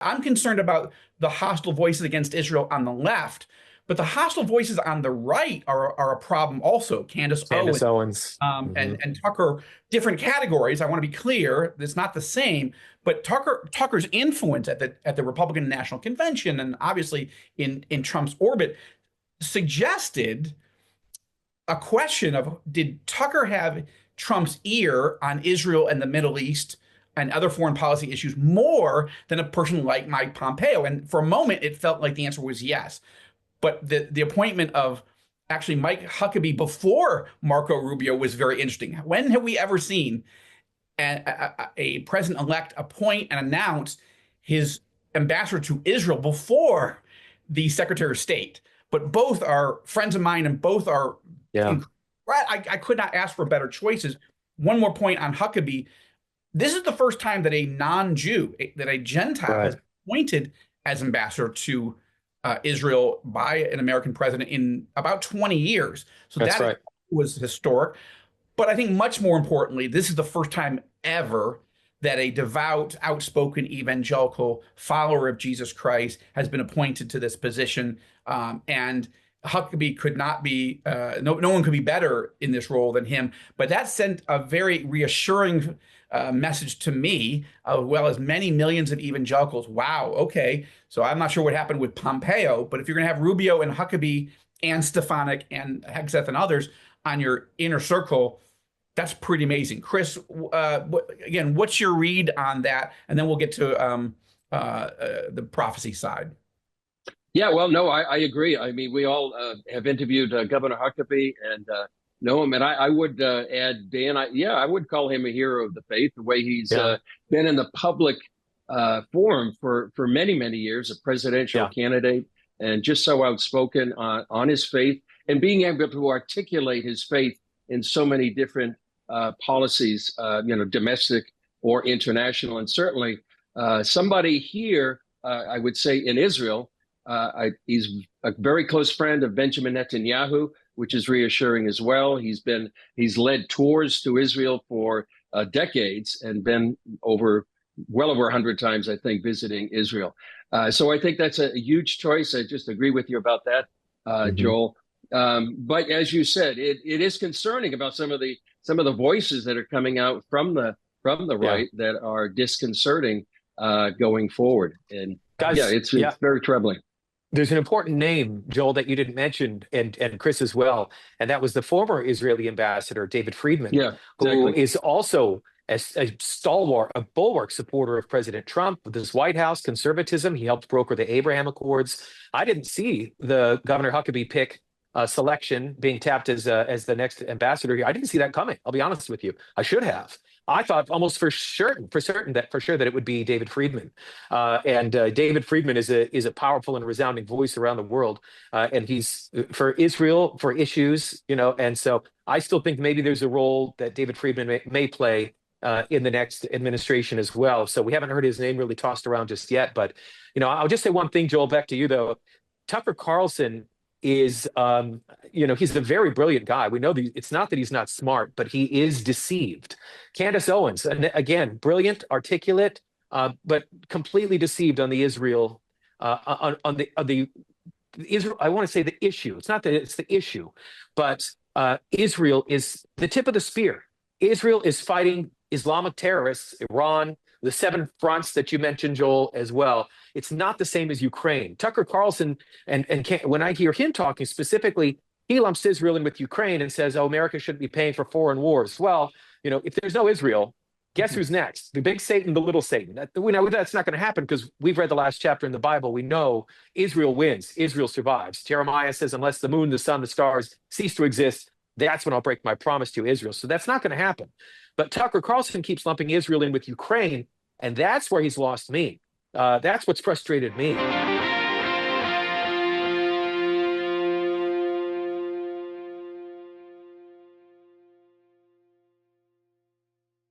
I'm concerned about the hostile voices against Israel on the left, but the hostile voices on the right are a problem also. Candace Owen Candace Owens. and Tucker, different categories. I want to be clear, it's not the same, but Tucker's influence at the Republican National Convention and obviously in Trump's orbit suggested a question of, did Tucker have Trump's ear on Israel and the Middle East and other foreign policy issues more than a person like Mike Pompeo? And for a moment, it felt like the answer was yes. But the appointment of actually Mike Huckabee before Marco Rubio was very interesting. When have we ever seen a president-elect appoint and announce his ambassador to Israel before the Secretary of State? But both are friends of mine, and both are. Yeah. I could not ask for better choices. One more point on Huckabee. This is the first time that a non-Jew, that a Gentile, has been appointed as ambassador to Israel by an American president in about 20 years. So that was historic. But I think much more importantly, this is the first time ever that a devout, outspoken evangelical follower of Jesus Christ has been appointed to this position. And Huckabee could not be, no one could be better in this role than him. But that sent a very reassuring message to me, as well as many millions of evangelicals. Wow, okay. So I'm not sure what happened with Pompeo, but if you're going to have Rubio and Huckabee and Stefanik and Hegseth and others on your inner circle, that's pretty amazing. Chris, again, what's your read on that? And then we'll get to the prophecy side. Yeah, well, no, I agree. I mean, we all have interviewed Governor Huckabee and know him. And I would add, Dan, I would call him a hero of the faith, the way he's been in the public forum for many, many years, a presidential candidate, and just so outspoken on his faith and being able to articulate his faith in so many different policies, domestic or international. And certainly somebody here, I would say in Israel, he's a very close friend of Benjamin Netanyahu, which is reassuring as well. He's led tours to Israel for decades and been well over 100 times, I think, visiting Israel. So I think that's a huge choice. I just agree with you about that, Joel. But as you said, it is concerning about some of the voices that are coming out from the right that are disconcerting going forward. And guys, it's very troubling. There's an important name, Joel, that you didn't mention, and Chris as well, and that was the former Israeli ambassador, David Friedman, who is also a stalwart, a bulwark supporter of President Trump with his White House conservatism. He helped broker the Abraham Accords. I didn't see the Governor Huckabee pick selection being tapped as the next ambassador here. I didn't see that coming. I'll be honest with you. I should have. I thought almost for certain that it would be David Friedman, and David Friedman is a powerful and resounding voice around the world, and he's for Israel, for issues, and so I still think maybe there's a role that David Friedman may play in the next administration as well. So we haven't heard his name really tossed around just yet, but I'll just say one thing, Joel, back to you though. Tucker Carlson is, he's a very brilliant guy. We know that it's not that he's not smart, but he is deceived. Candace Owens, and again, brilliant, articulate, but completely deceived on the Israel, on the Israel. I want to say the issue. It's not that it's the issue, but Israel is the tip of the spear. Israel is fighting Islamic terrorists, Iran, the 7 fronts that you mentioned, Joel, as well. It's not the same as Ukraine. Tucker Carlson, and when I hear him talking specifically, he lumps Israel in with Ukraine and says, oh, America shouldn't be paying for foreign wars. Well, if there's no Israel, guess who's next? The big Satan, the little Satan. We know that's not going to happen because we've read the last chapter in the Bible. We know Israel wins. Israel survives. Jeremiah says, unless the moon, the sun, the stars cease to exist, that's when I'll break my promise to Israel. So that's not going to happen. But Tucker Carlson keeps lumping Israel in with Ukraine, and that's where he's lost me. That's what's frustrated me.